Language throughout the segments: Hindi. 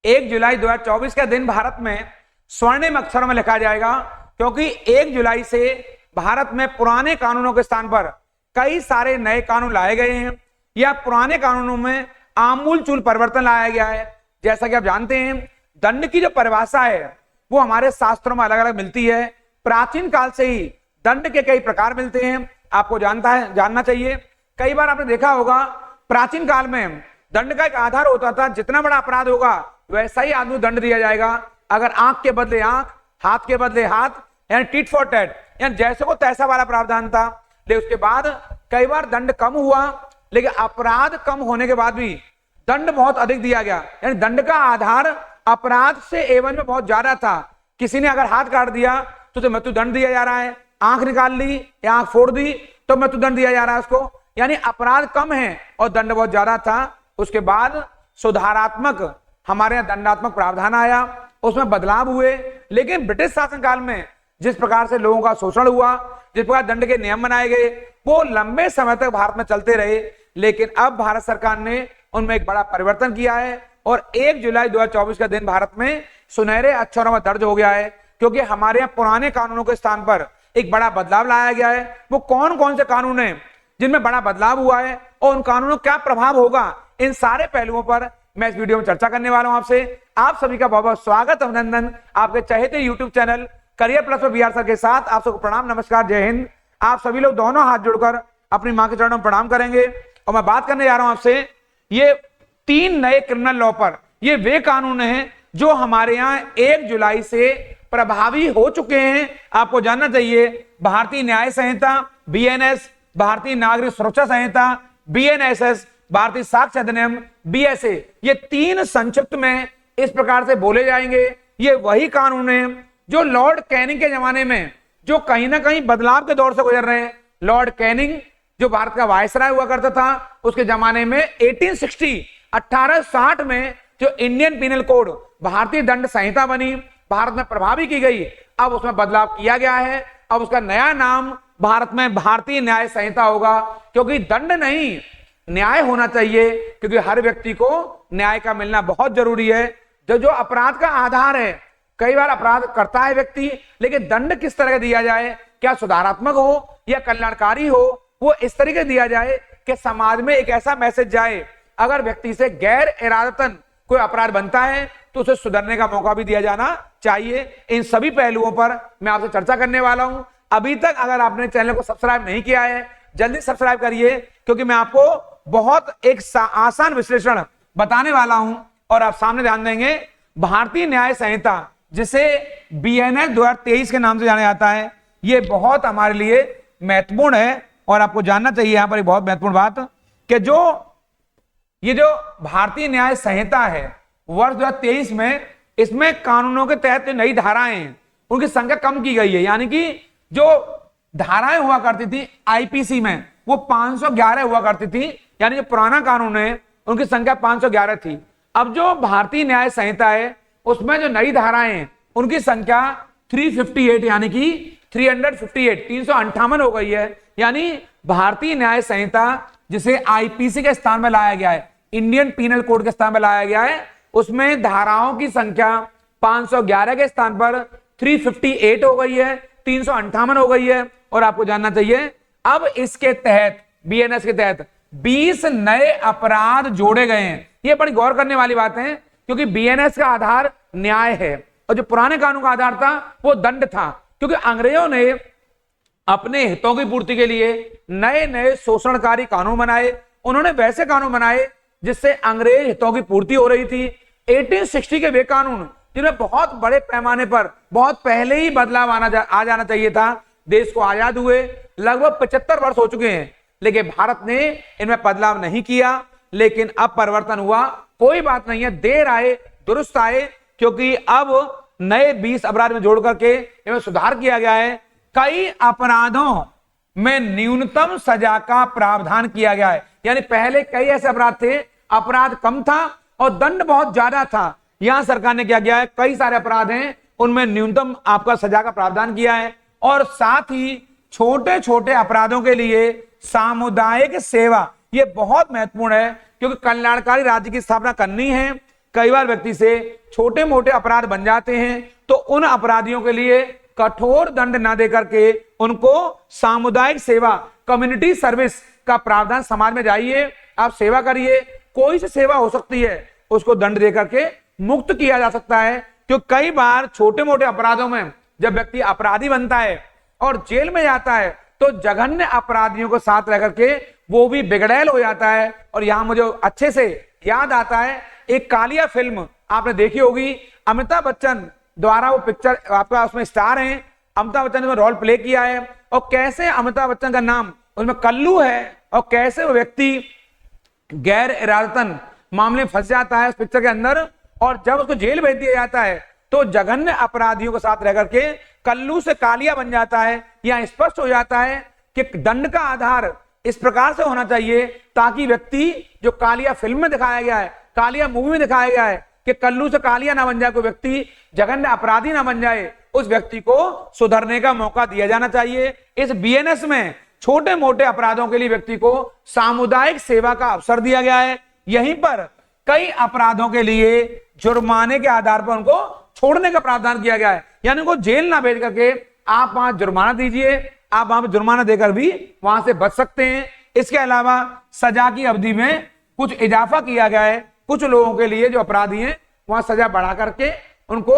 1 जुलाई 2024 का दिन भारत में स्वर्णिम अक्षरों में लिखा जाएगा, क्योंकि 1 जुलाई से भारत में पुराने कानूनों के स्थान पर कई सारे नए कानून लाए गए हैं या पुराने कानूनों में आमूलचूल परिवर्तन लाया गया है। जैसा कि आप जानते हैं, दंड की जो परिभाषा है वो हमारे शास्त्रों में अलग अलग मिलती है। प्राचीन काल से ही दंड के कई प्रकार मिलते हैं, आपको जानना चाहिए। कई बार आपने देखा होगा, प्राचीन काल में दंड का एक आधार होता था, जितना बड़ा अपराध होगा वैसा ही आदमी दंड दिया जाएगा। अगर आंख के बदले आंख, हाथ के बदले हाथ, यानी टिट फॉर टैट, यानी जैसे को तैसा वाला प्रावधान था। लेकिन उसके बाद कई बार दंड कम हुआ, लेकिन अपराध कम होने के बाद भी दंड बहुत अधिक दिया गया। यानी दंड का आधार अपराध से एवं में बहुत ज्यादा था। किसी ने अगर हाथ काट दिया तो उसे मृत्यु दंड दिया जा रहा है, आंख निकाल ली या आंख फोड़ दी तो मृत्यु दंड दिया जा रहा है उसको। यानी अपराध कम है और दंड बहुत ज्यादा था। उसके बाद सुधारात्मक हमारे यहाँ दंडात्मक प्रावधान आया, उसमें बदलाव हुए। लेकिन ब्रिटिश शासनकाल में जिस प्रकार से लोगों का शोषण हुआ, जिस प्रकार दंड के नियम बनाए गए, वो लंबे समय तक भारत में चलते रहे। लेकिन अब भारत सरकार ने उनमें एक बड़ा परिवर्तन किया है और 1 जुलाई 2024 का दिन भारत में सुनहरे अक्षरों में दर्ज हो गया है, क्योंकि हमारे यहाँ पुराने कानूनों के स्थान पर एक बड़ा बदलाव लाया गया है। वो कौन कौन से कानून हैं जिनमें बड़ा बदलाव हुआ है और उन कानूनों का क्या प्रभाव होगा, इन सारे पहलुओं पर मैं इस वीडियो में चर्चा करने वाला हूं आपसे। आप सभी का बहुत बहुत स्वागत, अभिनंदन आपके चहेते यूट्यूब चैनल करियर प्लस में बीआर सर के साथ। आप सबको प्रणाम, नमस्कार, जय हिंद। आप सभी लोग दोनों हाथ जोड़कर अपनी मां के चरणों में प्रणाम करेंगे। और मैं बात करने जा रहा हूं आपसे ये 3 नए क्रिमिनल लॉ पर। ये वे कानून हैं जो हमारे यहाँ 1 जुलाई से प्रभावी हो चुके हैं। आपको जानना चाहिए, भारतीय न्याय संहिता BNS, भारतीय नागरिक सुरक्षा संहिता BNSS, भारतीय साक्ष्य अधिनियम BSA, ये 3 संक्षिप्त में इस प्रकार से बोले जाएंगे। ये वही कानून है जो लॉर्ड कैनिंग के जमाने में जो कहीं ना कहीं बदलाव के दौर से गुजर रहे हैं। लॉर्ड कैनिंग जो भारत का वायसराय हुआ करता था, उसके जमाने में 1860 में जो इंडियन पिनल कोड, भारतीय दंड संहिता बनी, भारत में प्रभावी की गई। अब उसमें बदलाव किया गया है। अब उसका नया नाम भारत में भारतीय न्याय संहिता होगा, क्योंकि दंड नहीं, न्याय होना चाहिए, क्योंकि हर व्यक्ति को न्याय का मिलना बहुत जरूरी है। जो अपराध का आधार है, कई बार अपराध करता है व्यक्ति, लेकिन दंड किस तरह का दिया जाए, क्या सुधारात्मक हो या कल्याणकारी हो, वो इस तरीके दिया जाए कि समाज में एक ऐसा मैसेज जाए, अगर व्यक्ति से गैर इरादतन कोई अपराध बनता है तो उसे सुधरने का मौका भी दिया जाना चाहिए। इन सभी पहलुओं पर मैं आपसे चर्चा करने वाला हूं। अभी तक अगर आपने चैनल को सब्सक्राइब नहीं किया है, जल्दी सब्सक्राइब करिए, क्योंकि मैं आपको बहुत एक आसान विश्लेषण बताने वाला हूं। और आप सामने ध्यान देंगे, भारतीय न्याय संहिता जिसे BNS 2023 के नाम से जाना जाता है, ये बहुत हमारे लिए महत्वपूर्ण है। और आपको जानना चाहिए यहां पर एक बहुत महत्वपूर्ण बात, कि ये जो भारतीय न्याय संहिता है वर्ष 2023 में, इसमें कानूनों के तहत नई धाराएं हैं, उनकी संख्या कम की गई है। यानी कि जो धाराएं हुआ करती थी IPC में, वो 511 हुआ करती थी। यानी जो पुराना कानून है उनकी संख्या 511 थी। अब जो भारतीय न्याय संहिता है उसमें जो नई धाराएं हैं उनकी संख्या 358, यानी कि 358 हो गई है। यानी भारतीय न्याय संहिता जिसे IPC के स्थान में लाया गया है, इंडियन पीनल कोड के स्थान में लाया गया है, उसमें धाराओं की संख्या 511 के स्थान पर 358 हो गई है, 358 हो गई है। और आपको जानना चाहिए, अब इसके तहत BNS के तहत 20 नए अपराध जोड़े गए हैं। ये बड़ी गौर करने वाली बात है, क्योंकि BNS का आधार न्याय है और जो पुराने कानून का आधार था वो दंड था। क्योंकि अंग्रेजों ने अपने हितों की पूर्ति के लिए नए नए शोषणकारी कानून बनाए। उन्होंने वैसे कानून बनाए जिससे अंग्रेज हितों की पूर्ति हो रही थी। 1860 के वे कानून जिनमें बहुत बड़े पैमाने पर बहुत पहले ही बदलाव आ जाना चाहिए था। देश को आजाद हुए लगभग 75 वर्ष हो चुके हैं, लेकिन भारत ने इनमें बदलाव नहीं किया। लेकिन अब परिवर्तन हुआ, कोई बात नहीं है, देर आए दुरुस्त आए, क्योंकि अब नए 20 अपराध में जोड़ करके इनमें सुधार किया गया है। कई अपराधों में न्यूनतम सजा का प्रावधान किया गया है। यानी पहले कई ऐसे अपराध थे, अपराध कम था और दंड बहुत ज्यादा था। यहां सरकार ने क्या किया है, कई सारे अपराध हैं उनमें न्यूनतम आपका सजा का प्रावधान किया है। और साथ ही छोटे छोटे अपराधों के लिए सामुदायिक सेवा, ये बहुत महत्वपूर्ण है, क्योंकि कल्याणकारी राज्य की स्थापना करनी है। कई बार व्यक्ति से छोटे मोटे अपराध बन जाते हैं, तो उन अपराधियों के लिए कठोर दंड न देकर के उनको सामुदायिक सेवा, कम्युनिटी सर्विस का प्रावधान, समाज में जाइए, आप सेवा करिए, कोई सी सेवा हो सकती है, उसको दंड देकर के मुक्त किया जा सकता है। क्योंकि कई बार छोटे मोटे अपराधों में जब व्यक्ति अपराधी बनता है और जेल में जाता है, तो जघन्य अपराधियों को साथ रह करके वो भी बिगड़ैल हो जाता है। और यहां मुझे अच्छे से याद आता है, एक कालिया फिल्म आपने देखी होगी, अमिताभ बच्चन द्वारा वो पिक्चर, आपका उसमें स्टार हैं, अमिताभ बच्चन ने रोल प्ले किया है, और कैसे अमिताभ बच्चन का नाम उसमें कल्लू है, और कैसे वो व्यक्ति गैर इरादतन मामले में फंस जाता है उस पिक्चर के अंदर, और जब उसको जेल भेज दिया जाता है तो जघन्य अपराधियों के साथ रह करके कल्लू से कालिया बन जाता है। यहां स्पष्ट हो जाता है कि दंड का आधार इस प्रकार से होना चाहिए ताकि व्यक्ति, जो कालिया फिल्म में दिखाया गया है, कालिया मूवी में दिखाया गया है, कि कल्लू से कालिया ना बन जाए, कोई व्यक्ति जघन्य अपराधी ना बन जाए, उस व्यक्ति को सुधरने का मौका दिया जाना चाहिए। इस बीएनएस में छोटे मोटे अपराधों के लिए व्यक्ति को सामुदायिक सेवा का अवसर दिया गया है। यहीं पर कई अपराधों के लिए जुर्माने के आधार पर उनको छोड़ने का प्रावधान किया गया है, यानी उनको जेल ना भेज करके आप वहां जुर्माना दीजिए, आप वहां पर जुर्माना देकर भी वहां से बच सकते हैं। इसके अलावा सजा की अवधि में कुछ इजाफा किया गया है, कुछ लोगों के लिए जो अपराधी हैं वहां सजा बढ़ा करके उनको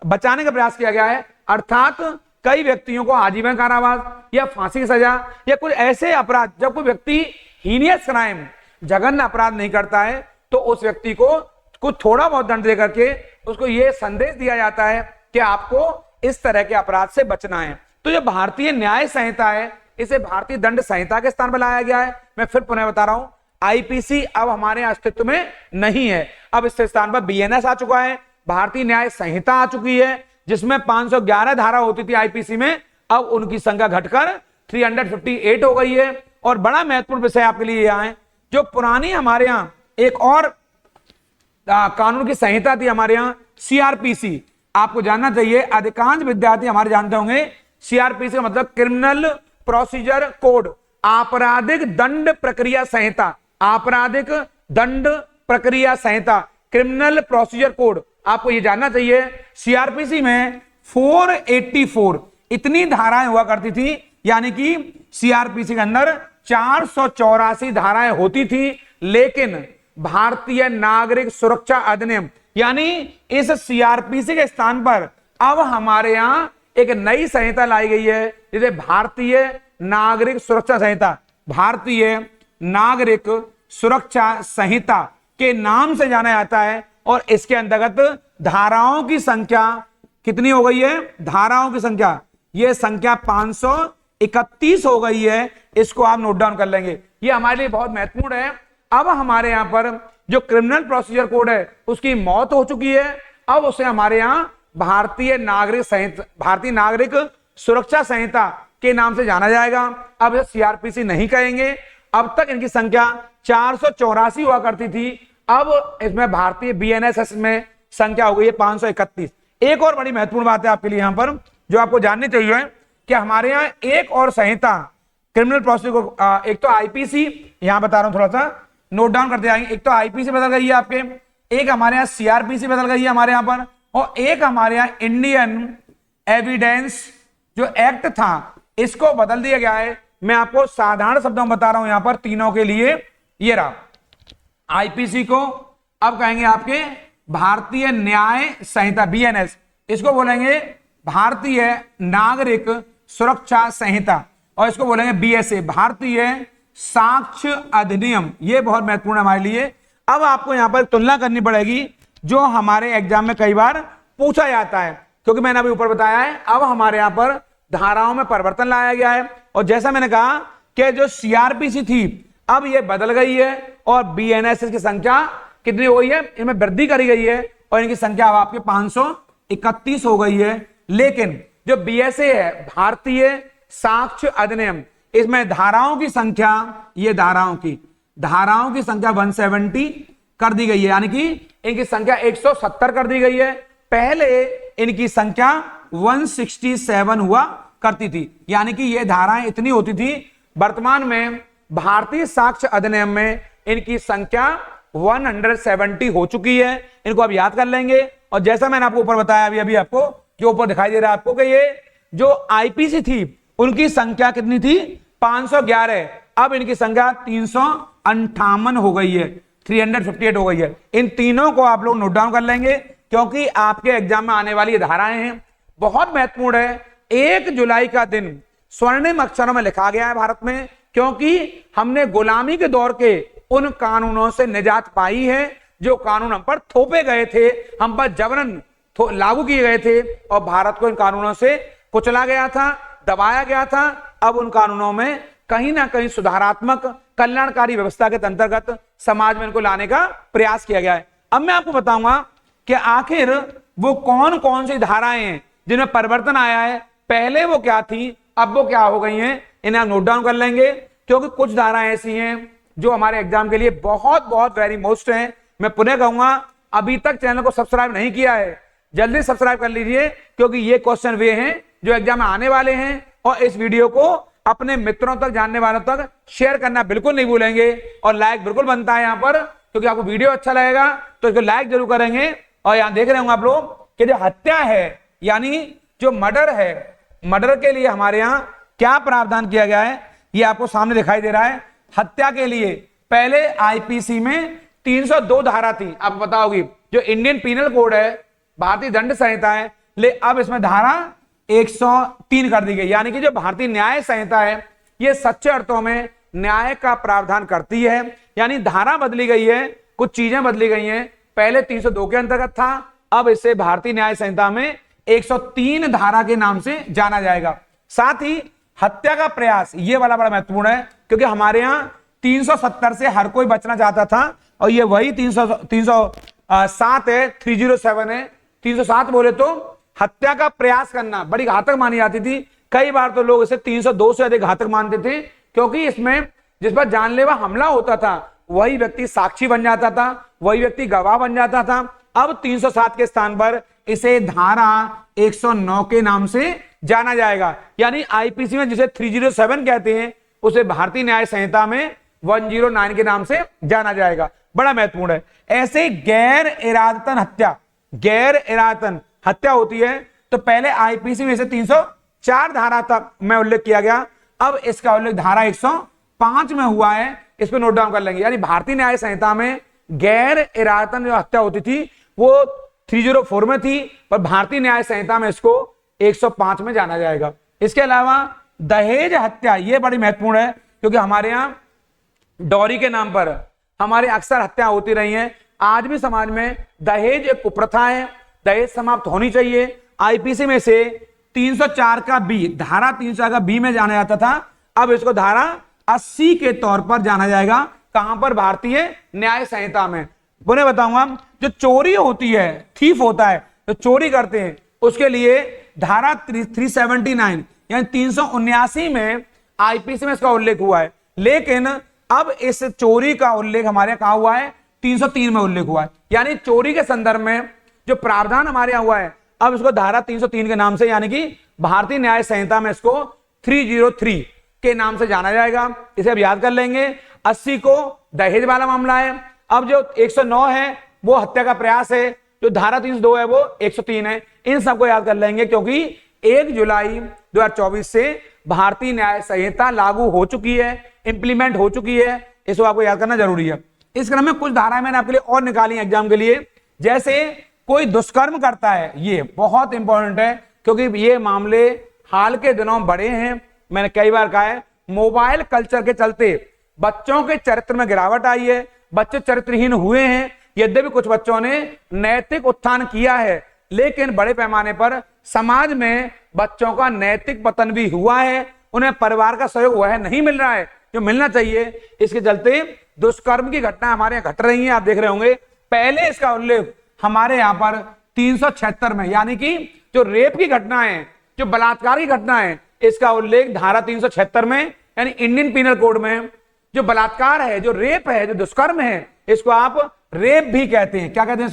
बचाने का प्रयास किया गया है। अर्थात कई व्यक्तियों को आजीवन कारावास या फांसी की सजा, या कुछ ऐसे अपराध, जब कोई व्यक्ति हीनियस क्राइम, जघन्य अपराध नहीं करता है, तो उस व्यक्ति को कुछ थोड़ा बहुत दंड दे करके उसको यह संदेश दिया जाता है कि आपको इस तरह के अपराध से बचना है। तो जो भारतीय न्याय संहिता है, इसे भारतीय दंड संहिता के स्थान पर लाया गया है। मैं फिर पुनः बता रहा हूं, आईपीसी अब हमारे अस्तित्व में नहीं है, अब इसके स्थान पर बीएनएस आ चुका है, भारतीय न्याय संहिता आ चुकी है, जिसमें 511 धारा होती थी आईपीसी में, अब उनकी संख्या घटकर 358 हो गई है। और बड़ा महत्वपूर्ण विषय आपके लिए यहां है, जो पुरानी हमारे यहां एक और कानून की संहिता थी हमारे यहां, सीआरपीसी, आपको जानना चाहिए, अधिकांश विद्यार्थी हमारे जानते होंगे सीआरपीसी का मतलब क्रिमिनल प्रोसीजर कोड, आपराधिक दंड प्रक्रिया संहिता, आपराधिक दंड प्रक्रिया संहिता, क्रिमिनल प्रोसीजर कोड। आपको यह जानना चाहिए सीआरपीसी में 484 इतनी धाराएं हुआ करती थी, यानी कि सीआरपीसी के अंदर 484 धाराएं होती थी। लेकिन भारतीय नागरिक सुरक्षा अधिनियम, यानी इस सीआरपीसी के स्थान पर अब हमारे यहां एक नई संहिता लाई गई है, जिसे भारतीय नागरिक सुरक्षा संहिता, भारतीय नागरिक सुरक्षा संहिता के नाम से जाना जाता है। और इसके अंतर्गत धाराओं की संख्या कितनी हो गई है? धाराओं की संख्या, यह संख्या 531 हो गई है। इसको आप नोट डाउन कर लेंगे, ये हमारे लिए बहुत महत्वपूर्ण है। अब हमारे यहां पर जो क्रिमिनल प्रोसीजर कोड है उसकी मौत हो चुकी है, अब उसे हमारे यहां भारतीय नागरिक संहिता, भारतीय नागरिक सुरक्षा संहिता के नाम से जाना जाएगा। अब सीआरपीसी नहीं कहेंगे। अब तक इनकी संख्या 484 हुआ करती थी, अब इसमें भारतीय बीएनएस में संख्या हो गई है 531। एक और बड़ी महत्वपूर्ण बात है आपके लिए यहां पर जो आपको जाननी चाहिए कि हमारे यहां एक और संहिता क्रिमिनल प्रोसीजर, एक तो आईपीसी, यहां बता रहा हूं, थोड़ा सा नोट डाउन करते जाएंगे। एक तो आईपीसी बदल गई है आपके, एक हमारे यहां सीआरपीसी बदल गई है हमारे यहां पर, और एक हमारे यहां इंडियन एविडेंस जो एक्ट था इसको बदल दिया गया है। मैं आपको साधारण शब्दों में बता रहा हूं यहां पर तीनों के लिए। ये रहा, आईपीसी को अब कहेंगे आपके भारतीय न्याय संहिता बीएनएस, इसको बोलेंगे भारतीय नागरिक सुरक्षा संहिता, और इसको बोलेंगे बीएसए, भारतीय साक्ष्य अधिनियम। ये बहुत महत्वपूर्ण है हमारे लिए। अब आपको यहां पर तुलना करनी पड़ेगी जो हमारे एग्जाम में कई बार पूछा जाता है, क्योंकि मैंने अभी ऊपर बताया है अब हमारे यहां पर धाराओं में परिवर्तन लाया गया है। और जैसा मैंने कहा कि जो सीआरपीसी थी अब ये बदल गई है, और बीएनएस की संख्या कितनी हो गई है, इनमें वृद्धि करी गई है, और इनकी संख्या अब आपके 531 हो गई है। लेकिन जो बीएसए है, भारतीय साक्ष्य अधिनियम, इसमें धाराओं की संख्या, ये धाराओं की संख्या 170 कर दी गई है, यानी कि इनकी संख्या 170 कर दी गई है। पहले इनकी संख्या 167 हुआ करती थी, यानी कि ये धाराएं इतनी होती थी। वर्तमान में भारतीय साक्ष्य अधिनियम में इनकी संख्या 170 हो चुकी है। इनको आप याद कर लेंगे। और जैसा मैंने आपको ऊपर बताया, अभी अभी आपको जो ऊपर दिखाई दे रहा है आपको कि ये जो आईपीसी थी उनकी संख्या कितनी थी, 511। अब इनकी संख्या 358 हो गई है, 358 हो गई है। इन तीनों को आप लोग नोट डाउन कर लेंगे, क्योंकि आपके एग्जाम में आने वाली ये धाराएं हैं, बहुत महत्वपूर्ण है। 1 जुलाई का दिन स्वर्णिम अक्षरों में लिखा गया है भारत में, क्योंकि हमने गुलामी के दौर के उन कानूनों से निजात पाई है जो कानून हम पर थोपे गए थे, हम पर जबरन लागू किए गए थे, और भारत को इन कानूनों से कुचला गया था, दबाया गया था। अब उन कानूनों में कहीं ना कहीं सुधारात्मक कल्याणकारी व्यवस्था के अंतर्गत समाज में इनको लाने का प्रयास किया गया है। अब मैं आपको बताऊंगा कि आखिर वो कौन कौन सी धाराएं हैं जिनमें परिवर्तन आया है, पहले वो क्या थी, अब वो क्या हो गई हैं। इन्हें आप नोट डाउन कर लेंगे, क्योंकि कुछ धाराएं ऐसी हैं जो हमारे एग्जाम के लिए बहुत बहुत वेरी मोस्ट हैं। मैं पुनः कहूंगा, अभी तक चैनल को सब्सक्राइब नहीं किया है, जल्दी सब्सक्राइब कर लीजिए, क्योंकि ये क्वेश्चन वे हैं जो एग्जाम में आने वाले हैं। और इस वीडियो को अपने मित्रों तक, जानने वालों तक शेयर करना बिल्कुल नहीं भूलेंगे, और लाइक बिल्कुल बनता है यहाँ पर, क्योंकि आपको वीडियो अच्छा लगेगा तो इसको लाइक जरूर करेंगे। और यहाँ देख रहे होंगे आप लोग कि जो हत्या है, यानी जो मर्डर है, मर्डर के लिए हमारे यहाँ क्या प्रावधान किया गया है, ये आपको सामने दिखाई दे रहा है। हत्या के लिए पहले आईपीसी में 302 धारा थी, आपको पता होगी, जो इंडियन पीनल कोड है, भारतीय दंड संहिता है, ले अब इसमें धारा 103 कर दी गई। यानी कि जो भारतीय न्याय संहिता है, ये सच्चे अर्थों में न्याय का प्रावधान करती है। यानी धारा बदली गई है, कुछ चीजें बदली गई हैं। पहले 302 के अंतर्गत था, अब इसे भारतीय न्याय संहिता में 103 धारा के नाम से जाना जाएगा। साथ ही हत्या का प्रयास, ये वाला बड़ा महत्वपूर्ण है, क्योंकि हमारे यहाँ 370 से हर कोई बचना चाहता था, और ये वही 307 है, 307 है। 307 बोले तो हत्या का प्रयास करना बड़ी घातक मानी जाती थी। कई बार तो लोग इसे 302 से अधिक घातक मानते थे, क्योंकि इसमें जिस पर जानलेवा हमला होता था वही व्यक्ति साक्षी बन जाता था, वही व्यक्ति गवाह बन जाता था। अब 307 के स्थान पर इसे धारा 109 के नाम से जाना जाएगा। यानी आईपीसी में जिसे 307 कहते हैं, उसे भारतीय न्याय संहिता में 109 के नाम से जाना जाएगा। बड़ा महत्वपूर्ण है। ऐसे गैर इरादतन हत्या, गैर इरादतन हत्या होती है तो पहले आईपीसी में से 304 धारा तक में उल्लेख किया गया, अब इसका उल्लेख धारा 105 में हुआ है। इस पर नोट डाउन कर लेंगे। यानी भारतीय न्याय संहिता में गैर इरादतन जो हत्या होती थी वो 304 में थी, पर भारतीय न्याय संहिता में इसको 105 में जाना जाएगा। इसके अलावा दहेज हत्या, ये बड़ी महत्वपूर्ण है, क्योंकि हमारे यहाँ डॉरी के नाम पर हमारे अक्सर हत्या होती रही हैं। आज भी समाज में दहेज एक कुप्रथा है, दहेज समाप्त होनी चाहिए। आईपीसी में से 304 का बी, धारा 304 का बी में जाना जाता था, अब इसको धारा 80 के तौर पर जाना जाएगा। कहां पर? भारतीय न्याय संहिता में। पुनः बताऊंगा, जो चोरी होती है, थीफ होता है, जो चोरी करते हैं, उसके लिए धारा 379 यानी 379 में आईपीसी में इसका उल्लेख हुआ है। लेकिन अब इस चोरी का उल्लेख हमारे कहां हुआ है? 303 में उल्लेख हुआ है। यानी चोरी के संदर्भ में जो प्रावधान हमारे यहां हुआ है, अब इसको धारा 303 के नाम से, यानी कि भारतीय न्याय संहिता में इसको 303 के नाम से जाना जाएगा। इसे अब याद कर लेंगे। 80 को दहेज वाला मामला है, अब जो 109 है वो हत्या का प्रयास है, जो धारा 302 है वो 103 है। इन सबको याद कर लेंगे, क्योंकि 1 जुलाई 2024 से भारतीय न्याय संहिता लागू हो चुकी है, इंप्लीमेंट हो चुकी है। इसको आपको याद करना जरूरी है। इस क्रम में कुछ धाराएं मैंने आपके लिए और निकाली एग्जाम के लिए, जैसे कोई दुष्कर्म करता है, ये बहुत इंपॉर्टेंट है, क्योंकि ये मामले हाल के दिनों में बढ़े हैं। मैंने कई बार कहा है, मोबाइल कल्चर के चलते बच्चों के चरित्र में गिरावट आई है, बच्चे चरित्रहीन हुए हैं। यद्यपि कुछ बच्चों ने नैतिक उत्थान किया है, लेकिन बड़े पैमाने पर समाज में बच्चों का नैतिक पतन भी हुआ है। उन्हें परिवार का सहयोग वह नहीं मिल रहा है जो मिलना चाहिए। इसके चलते दुष्कर्म की घटना हमारे यहाँ घट रही है। आप देख रहे होंगे, पहले इसका उल्लेख हमारे यहाँ पर 376 में, यानी कि जो रेप की घटना है, जो बलात्कार की घटना है, इसका उल्लेख धारा 376 में, यानी इंडियन पीनल कोड में जो बलात्कार है, जो रेप है, जो दुष्कर्म है, इसको आप रेप भी कहते हैं। क्या कहते हैं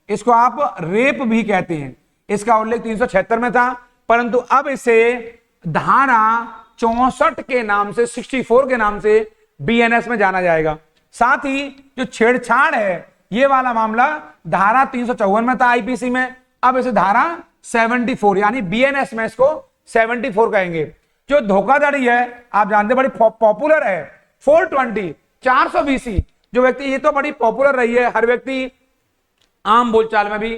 इसको आप रेप भी कहते हैं। इसका उल्लेख 376 में था, परंतु अब इसे धारा 64 के नाम से, 64 के नाम से बीएनएस में जाना जाएगा। साथ ही जो छेड़छाड़ है ये वाला मामला धारा 354 में था आईपीसी में, अब इसे धारा 74 यानी बीएनएस में इसको 74 कहेंगे। जो धोखाधड़ी है आप जानते बड़ी पॉपुलर है 420 420 जो व्यक्ति, ये तो बड़ी पॉपुलर रही है, हर व्यक्ति आम बोलचाल में भी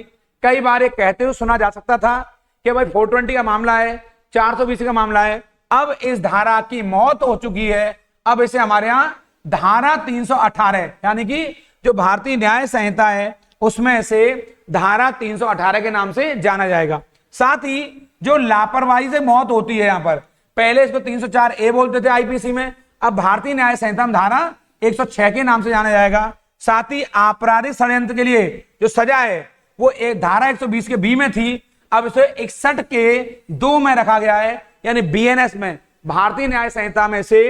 कई बार ये कहते हुए सुना जा सकता था कि भाई 420 का मामला है, 420 का मामला है। अब इस धारा की मौत हो चुकी है, अब इसे हमारे यहां धारा 318 यानी कि जो भारतीय न्याय संहिता है उसमें से धारा 318 के नाम से जाना जाएगा। साथ ही जो लापरवाही से मौत होती है, यहां पर पहले इसको 304A बोलते थे आईपीसी में, अब भारतीय न्याय संहिता में धारा 106 के नाम से जाना जाएगा। साथ ही आपराधिक षड्यंत्र के लिए जो सजा है वो एक धारा 120 के बी में थी, अब इसे 61 के 2 में रखा गया है, यानी बीएनएस में भारतीय न्याय संहिता में से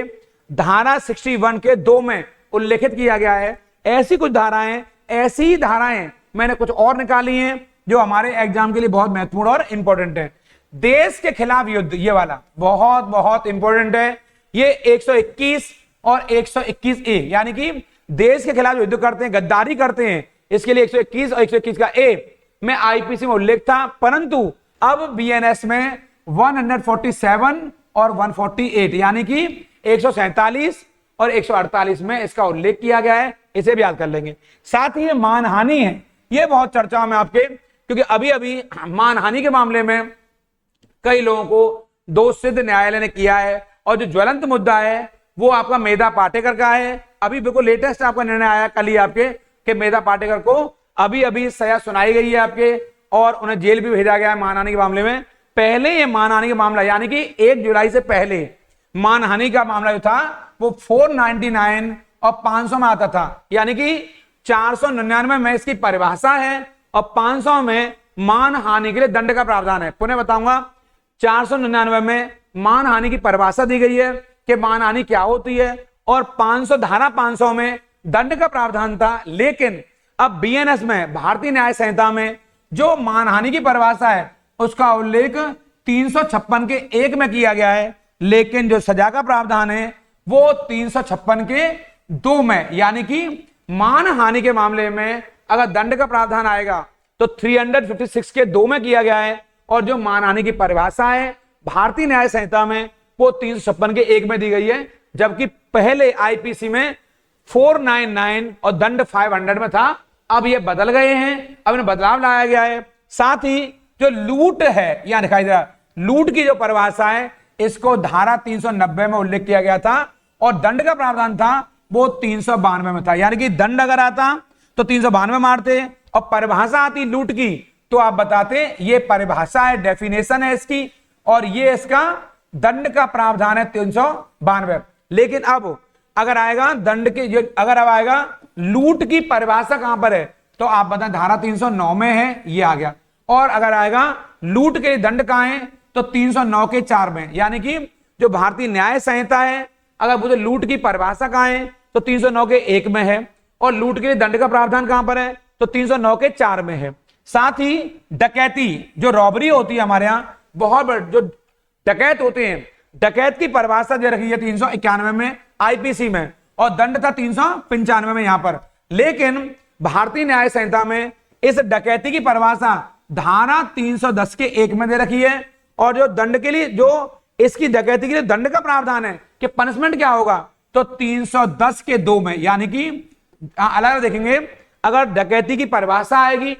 धारा 61 के 2 में उल्लेखित किया गया है। ऐसी कुछ धाराएं, ऐसी धाराएं मैंने कुछ और निकाली हैं जो हमारे एग्जाम के लिए बहुत महत्वपूर्ण और इंपॉर्टेंट है। देश के खिलाफ युद्ध, ये वाला बहुत बहुत इंपॉर्टेंट है। ये 121 और 121A यानी कि देश के खिलाफ युद्ध करते हैं, गद्दारी करते हैं, इसके लिए 121 और 121 का ए में आईपीसी में उल्लेख था, परंतु अब बीएनएस में 147 और 148 यानी कि 147 और 148 में इसका उल्लेख किया गया है, इसे भी याद कर लेंगे। साथ ही ये मानहानि है, ये बहुत चर्चा में आपके, क्योंकि अभी अभी मानहानि के मामले में कई लोगों को दोष सिद्ध न्यायालय ने किया है, और जो ज्वलंत मुद्दा है वो आपका मेधा पाटेकर का है। अभी बिल्कुल लेटेस्ट आपका निर्णय आया कल ही आपके कि मेधा पाटेकर को अभी अभी सजा सुनाई गई है आपके, और उन्हें जेल भी भेजा गया है मानहानि के मामले में। पहले ये मानहानि का मामला यानी कि 1 जुलाई से पहले मानहानि का मामला जो था वो 499 और 500 में आता था, यानी कि 499 में इसकी परिभाषा है और 500 में मानहानि के लिए दंड का प्रावधान है। पुनः बताऊंगा, 499 में मानहानि की परिभाषा दी गई है कि मानहानि क्या होती है, और 500 धारा 500 में दंड का प्रावधान था। लेकिन अब बीएनएस में भारतीय न्याय संहिता में जो मानहानि की परिभाषा है उसका उल्लेख 356 के 1 में किया गया है, लेकिन जो सजा का प्रावधान है वो 356 के 2 में, यानी कि मानहानि के मामले में अगर दंड का प्रावधान आएगा तो 356 के 2 में किया गया है, और जो मानहानि की परिभाषा है भारतीय न्याय संहिता में वो 356 के 1 में दी गई है, जबकि पहले आईपीसी में 499 और दंड 500 में था। अब ये बदल गए हैं, अब इन्हें बदलाव लाया गया है। साथ ही जो लूट है, यहां दिखाई दे रहा, लूट की जो परिभाषा है इसको धारा 390 में उल्लेख किया गया था, और दंड का प्रावधान था वो 392 में था, यानी कि दंड अगर आता तो 392 मारते, और परिभाषा आती लूट की तो आप बताते ये परिभाषा है, डेफिनेशन है इसकी, और ये इसका दंड का प्रावधान है 392। लेकिन अब अगर आएगा दंड के, अगर अब आएगा लूट की परिभाषा कहां पर है तो आप बताएं धारा 309 में है, ये आ गया। और अगर आएगा लूट के दंड कहां है तो 309 के 4 में, यानी कि जो भारतीय न्याय संहिता है अगर बोले लूट की परिभाषा कहां है तो 309 के 1 में है, और लूट के लिए दंड का प्रावधान कहां पर है तो 309 के 4 में है। साथ ही डकैती, जो रॉबरी होती है हमारे यहां, बहुत बड़े जो डकैत होते हैं, डकैत की परिभाषा जो रखी है 391 में आईपीसी में, और दंड था 395 में यहां पर। लेकिन भारतीय न्याय संहिता में इस डकैती की परिभाषा धारा 310 के 1 में दे रखी है, और जो दंड के लिए, जो इसकी डकैती के लिए दंड का प्रावधान है कि पनिशमेंट क्या होगा तो 310 के 2 में, यानी कि अलग देखेंगे, अगर डकैती की परिभाषा आएगी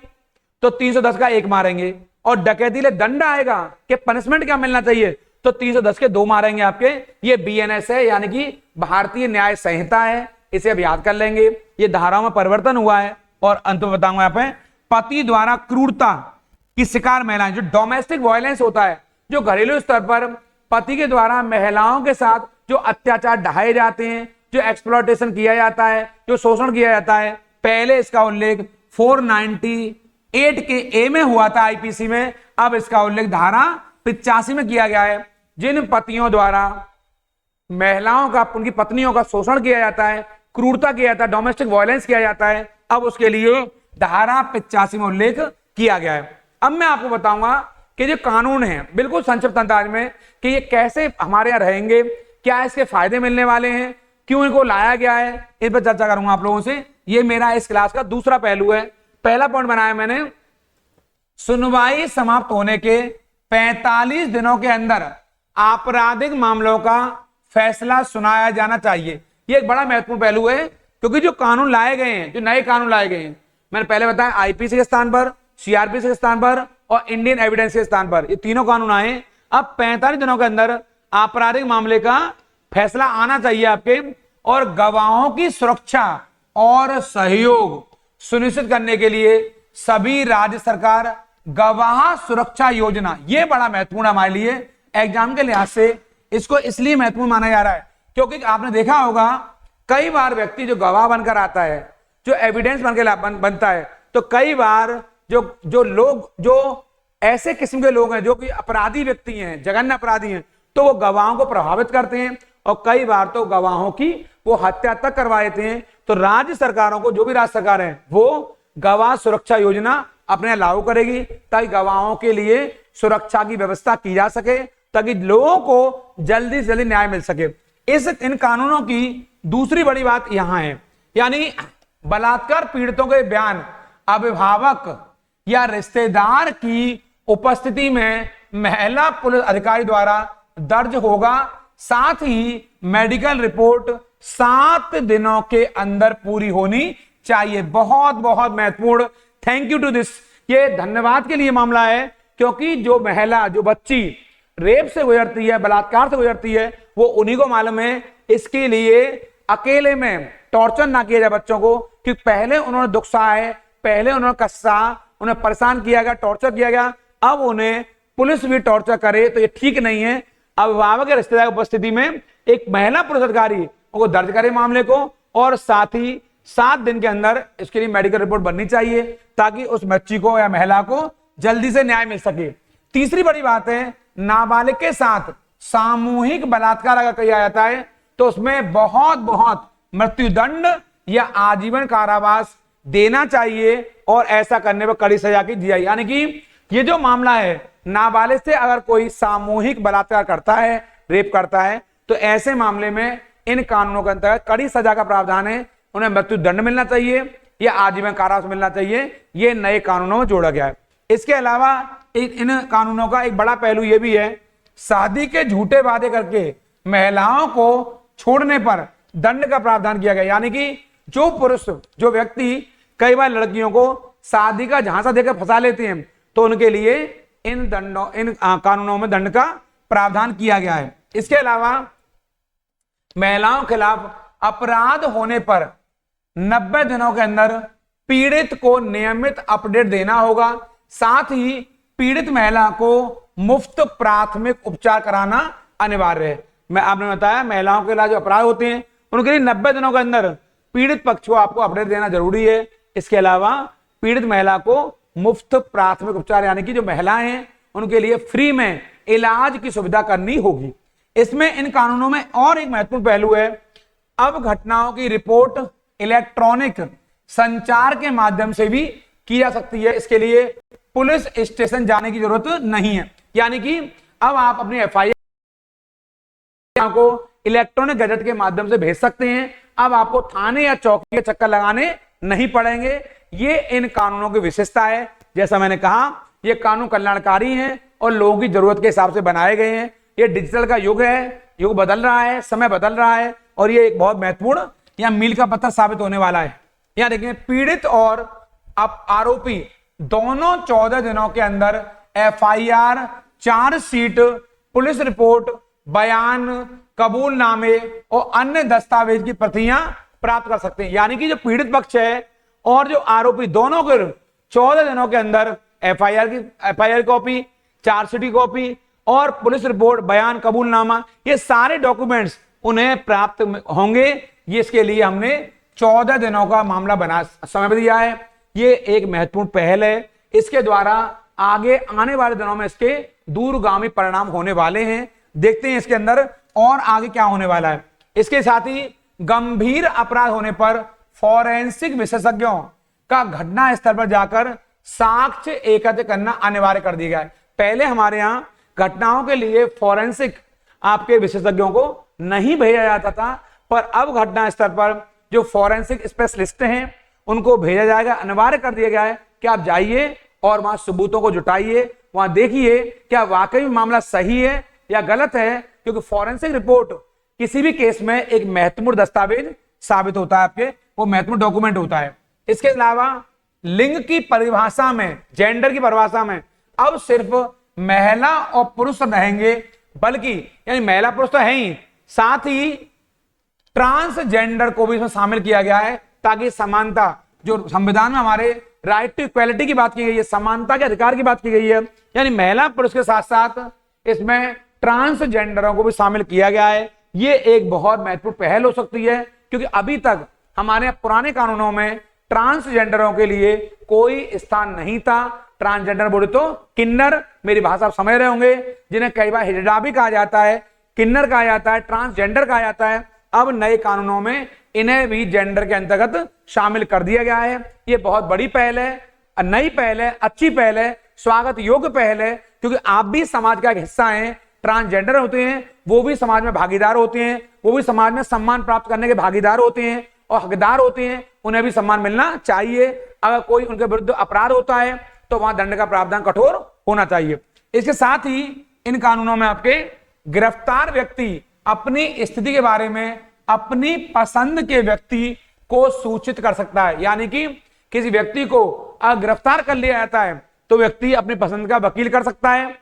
तो 310 का 1 मारेंगे, और डकैती के लिए दंड आएगा कि पनिशमेंट क्या मिलना चाहिए तो 310 के 2 मारेंगे आपके। ये बीएनएस है, यानी कि भारतीय न्याय संहिता है, इसे अब याद कर लेंगे। ये धाराओं में परिवर्तन हुआ है। और अंत में बताऊंगा यहाँ पे, पति द्वारा क्रूरता की शिकार महिलाएं, जो डोमेस्टिक वायलेंस होता है, जो घरेलू स्तर पर पति के द्वारा महिलाओं के साथ जो अत्याचार ढाए जाते हैं, जो एक्सप्लॉयटेशन किया जाता है, जो शोषण किया जाता है, पहले इसका उल्लेख 498 के ए में हुआ था आईपीसी में, अब इसका उल्लेख धारा 85 में किया गया है। जिन पतियों द्वारा महिलाओं का, उनकी पत्नियों का शोषण किया जाता है, क्रूरता किया जाता है, डोमेस्टिक वायलेंस किया जाता है, अब उसके लिए धारा 85 में उल्लेख किया गया है। अब मैं आपको बताऊंगा कि जो कानून है बिल्कुल संक्षिप्त अंदाज में कि ये कैसे हमारे यहाँ रहेंगे, क्या इसके फायदे मिलने वाले हैं, क्यों इनको लाया गया है, इस पर चर्चा करूंगा आप लोगों से। ये मेरा इस क्लास का दूसरा पहलू है। पहला पॉइंट बनाया मैंने, सुनवाई समाप्त होने के 45 दिनों के अंदर आपराधिक मामलों का फैसला सुनाया जाना चाहिए। ये एक बड़ा महत्वपूर्ण पहलू है, क्योंकि जो कानून लाए गए हैं, जो नए कानून लाए गए हैं, मैंने पहले बताया आईपीसी के स्थान पर, सीआरपीसी के स्थान पर और इंडियन एविडेंस के स्थान पर, ये तीनों कानून आए। अब 45 दिनों के अंदर आपराधिक मामले का फैसला आना चाहिए आपके, और गवाहों की सुरक्षा और सहयोग सुनिश्चित करने के लिए सभी राज्य सरकार गवाह सुरक्षा योजना, ये बड़ा महत्वपूर्ण हमारे लिए एग्जाम के लिहाज से। इसको इसलिए महत्वपूर्ण माना जा रहा है क्योंकि आपने देखा होगा कई बार व्यक्ति जो गवाह बनकर आता है, जो एविडेंस बनता है, तो कई बार जो लोग, जो ऐसे किस्म के लोग हैं जो कि अपराधी व्यक्ति हैं, जघन्य अपराधी हैं, तो वो गवाहों को प्रभावित करते हैं और कई बार तो गवाहों की वो हत्या तक करवा देते हैं। तो राज्य सरकारों को, जो भी राज्य सरकार है, वो गवाह सुरक्षा योजना अपने लागू करेगी ताकि गवाहों के लिए सुरक्षा की व्यवस्था की जा सके, ताकि लोगों को जल्दी से जल्दी न्याय मिल सके। इन कानूनों की दूसरी बड़ी बात यहां है, यानी बलात्कार पीड़ितों के बयान अभिभावक या रिश्तेदार की उपस्थिति में महिला पुलिस अधिकारी द्वारा दर्ज होगा। साथ ही मेडिकल रिपोर्ट 7 दिनों के अंदर पूरी होनी चाहिए। बहुत बहुत महत्वपूर्ण, थैंक यू टू दिस, ये धन्यवाद के लिए मामला है, क्योंकि जो महिला, जो बच्ची रेप से गुजरती है, बलात्कार से गुजरती है, वो उन्हीं को मालूम है। इसके लिए अकेले में टॉर्चर ना किया जाए बच्चों को, कि पहले उन्होंने दुख सहा है, पहले उन्होंने कष्टा, उन्हें परेशान किया गया, टॉर्चर किया गया, अब उन्हें पुलिस भी टॉर्चर करे, तो ये ठीक नहीं है। अभिभावक के रिश्तेदार की उपस्थिति में एक महिला पुलिस अधिकारी उनको दर्ज करे मामले को, और साथ ही 7 दिन के अंदर इसके लिए मेडिकल रिपोर्ट बननी चाहिए, ताकि उस बच्ची को या महिला को जल्दी से न्याय मिल सके। तीसरी बड़ी बात है, नाबालिग के साथ सामूहिक बलात्कार अगर किया जाता है तो उसमें बहुत बहुत मृत्युदंड या आजीवन कारावास देना चाहिए, और ऐसा करने पर कड़ी सजा की जाए। यानी कि ये जो मामला है, नाबालिग से अगर कोई सामूहिक बलात्कार करता है, रेप करता है, तो ऐसे मामले में इन कानूनों के अंतर्गत कड़ी सजा का प्रावधान है। उन्हें मृत्युदंड मिलना चाहिए या आजीवन कारावास मिलना चाहिए। ये नए कानूनों में जोड़ा गया है। इसके अलावा इन कानूनों का एक बड़ा पहलू यह भी है, शादी के झूठे वादे करके महिलाओं को छोड़ने पर दंड का प्रावधान किया गया। यानी कि जो पुरुष, जो व्यक्ति कई बार लड़कियों को शादी का झांसा देकर फंसा लेते हैं, तो उनके लिए इन कानूनों में दंड का प्रावधान किया गया है। इसके अलावा महिलाओं के खिलाफ अपराध होने पर 90 दिनों के अंदर पीड़ित को नियमित अपडेट देना होगा। साथ ही पीड़ित महिला को मुफ्त प्राथमिक उपचार कराना अनिवार्य है। मैं आपने बताया महिलाओं के जो अपराध होते हैं उनके लिए 90 दिनों के अंदर पीड़ित पक्ष को आपको अपडेट देना जरूरी है। इसके अलावा पीड़ित महिला को मुफ्त प्राथमिक उपचार, यानी कि जो महिलाएं हैं उनके लिए फ्री में इलाज की सुविधा करनी होगी। इसमें इन कानूनों में और एक महत्वपूर्ण पहलू है, अब घटनाओं की रिपोर्ट इलेक्ट्रॉनिक संचार के माध्यम से भी की जा सकती है। इसके लिए पुलिस स्टेशन जाने की जरूरत नहीं है। यानी कि अब आप अपनी एफआईआर को इलेक्ट्रॉनिक गैजेट के माध्यम से भेज सकते हैं। अब आपको थाने या चौकी के चक्कर लगाने नहीं पड़ेंगे। ये इन कानूनों की विशेषता है। जैसा मैंने कहा, ये कानून कल्याणकारी हैं और लोगों की जरूरत के हिसाब से बनाए गए हैं। ये डिजिटल का युग है, युग बदल रहा है, समय बदल रहा है, और ये एक बहुत महत्वपूर्ण या मील का पत्थर साबित होने वाला है। यहां देखिए, पीड़ित और आरोपी दोनों 14 दिनों के अंदर एफआईआर, चार्जशीट, पुलिस रिपोर्ट, बयान, कबूलनामे और अन्य दस्तावेज की प्रतियां प्राप्त कर सकते हैं। यानी कि जो पीड़ित पक्ष है और जो आरोपी, दोनों को 14 दिनों के अंदर एफआईआर कॉपी, चार्जशीट की कॉपी और पुलिस रिपोर्ट, बयान, कबूलनामा, ये सारे डॉक्यूमेंट्स उन्हें प्राप्त होंगे। ये इसके लिए हमने 14 दिनों का मामला बना समय दिया है। ये एक महत्वपूर्ण पहल है। इसके द्वारा आगे आने वाले दिनों में इसके दूरगामी परिणाम होने वाले हैं। देखते हैं इसके अंदर और आगे क्या होने वाला है। इसके साथ ही गंभीर अपराध होने पर फॉरेंसिक विशेषज्ञों का घटना स्थल पर जाकर साक्ष्य एकत्र करना अनिवार्य कर दिया गया है। पहले हमारे यहाँ घटनाओं के लिए फॉरेंसिक आपके विशेषज्ञों को नहीं भेजा जाता था, पर अब घटना स्तर पर जो फॉरेंसिक स्पेशलिस्ट हैं उनको भेजा जाएगा, अनिवार्य कर दिया गया है कि आप जाइए और वहां सबूतों को जुटाइए, वहां देखिए क्या वाकई में मामला सही है या गलत है, क्योंकि फॉरेंसिक रिपोर्ट किसी भी केस में एक महत्वपूर्ण दस्तावेज साबित होता है, आपके वो महत्वपूर्ण डॉक्यूमेंट होता है। इसके अलावा लिंग की परिभाषा में, जेंडर की परिभाषा में अब सिर्फ महिला और पुरुष रहेंगे, बल्कि यानी महिला पुरुष तो है ही, साथ ही ट्रांसजेंडर को भी इसमें शामिल किया गया है, ताकि समानता, जो संविधान में हमारे राइट टू इक्वालिटी की बात की गई है, समानता के अधिकार की बात की गई है, यानी महिला पुरुष के साथ साथ इसमें ट्रांसजेंडरों को भी शामिल किया गया है। ये एक बहुत महत्वपूर्ण पहल हो सकती है, क्योंकि अभी तक हमारे पुराने कानूनों में ट्रांसजेंडरों के लिए कोई स्थान नहीं था। ट्रांसजेंडर बोले तो किन्नर, मेरी भाषा आप समझ रहे होंगे, जिन्हें कई बार हिजड़ा कहा जाता है, किन्नर कहा जाता है, ट्रांसजेंडर कहा जाता है। अब नए कानूनों में इन्हें भी जेंडर के अंतर्गत शामिल कर दिया गया है। ये बहुत बड़ी पहल है, नई पहल है, अच्छी पहल है, स्वागत योग्य पहल है, क्योंकि आप भी समाज का एक हिस्सा हैं। ट्रांसजेंडर होते हैं, वो भी समाज में भागीदार होते हैं, वो भी समाज में सम्मान प्राप्त करने के भागीदार होते हैं और हकदार होते हैं, उन्हें भी सम्मान मिलना चाहिए। अगर कोई उनके विरुद्ध अपराध होता है तो वहां दंड का प्रावधान कठोर होना चाहिए। इसके साथ ही इन कानूनों में आपके गिरफ्तार व्यक्ति अपनी स्थिति के बारे में अपनी पसंद के व्यक्ति को सूचित कर सकता है, यानी कि किसी व्यक्ति को अगर गिरफ्तार कर लिया जाता है तो व्यक्ति अपनी पसंद का वकील कर सकता है,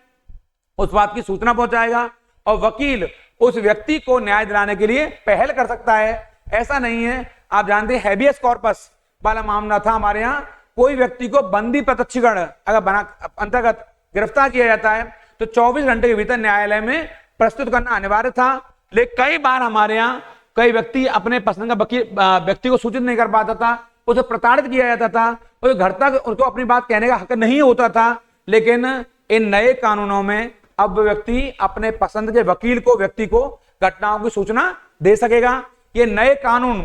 उस बात की सूचना पहुंचाएगा और वकील उस व्यक्ति को न्याय दिलाने के लिए पहल कर सकता है। ऐसा नहीं है, आप जानते हैं हैबियस कॉर्पस वाला मामला था हमारे यहाँ, कोई व्यक्ति को बंदी प्रत्यक्षीकरण अगर बना अंतर्गत गिरफ्तार किया जाता है तो 24 घंटे के भीतर न्यायालय में प्रस्तुत करना अनिवार्य था। लेकिन कई बार हमारे यहाँ कई व्यक्ति अपने पसंद का व्यक्ति को सूचित नहीं कर पाता था, उसे प्रताड़ित किया जाता था, और घर तक उनको अपनी बात कहने का हक नहीं होता था। लेकिन इन नए कानूनों में अब व्यक्ति अपने पसंद के वकील को, व्यक्ति को घटनाओं की सूचना दे सकेगा। ये नए कानून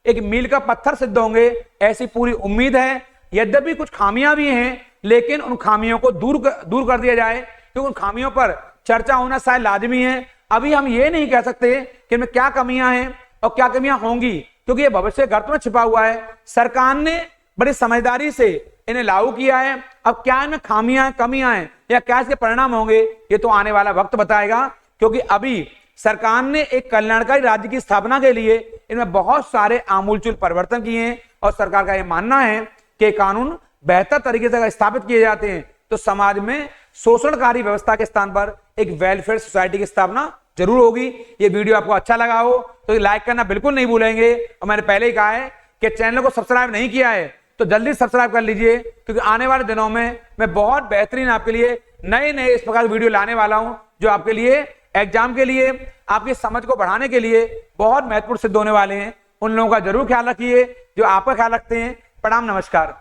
एक मील का पत्थर सिद्ध होंगे, ऐसी पूरी उम्मीद है। यद्यपि कुछ खामियां भी हैं, लेकिन उन खामियों को दूर कर दिया जाए, क्योंकि उन खामियों पर चर्चा होना शायद लाजमी है। अभी हम ये नहीं कह सकते कि इनमें क्या कमियां हैं और क्या कमियां होंगी, क्योंकि ये भविष्य गर्त में छिपा हुआ है। सरकार ने बड़ी समझदारी से इन्हें लागू किया है। अब क्या इनमें खामियां हैं, कमियां हैं, या क्या इसके परिणाम होंगे, ये तो आने वाला वक्त बताएगा। क्योंकि अभी सरकार ने एक कल्याणकारी राज्य की स्थापना के लिए इनमें बहुत सारे आमूलचूल परिवर्तन किए हैं, और सरकार का यह मानना है कि कानून बेहतर तरीके से अगर स्थापित किए जाते हैं तो समाज में शोषणकारी व्यवस्था के स्थान पर एक वेलफेयर सोसाइटी की स्थापना जरूर होगी। ये वीडियो आपको अच्छा लगा हो तो लाइक करना बिल्कुल नहीं भूलेंगे, और मैंने पहले ही कहा है कि चैनल को सब्सक्राइब नहीं किया है तो जल्दी सब्सक्राइब कर लीजिए, क्योंकि आने वाले दिनों में मैं बहुत बेहतरीन आपके लिए नए इस प्रकार की वीडियो लाने वाला हूं, जो आपके लिए एग्जाम के लिए, आपकी समझ को बढ़ाने के लिए बहुत महत्वपूर्ण सिद्ध होने वाले हैं। उन लोगों का जरूर ख्याल रखिए जो आपका ख्याल रखते हैं। प्रणाम, नमस्कार।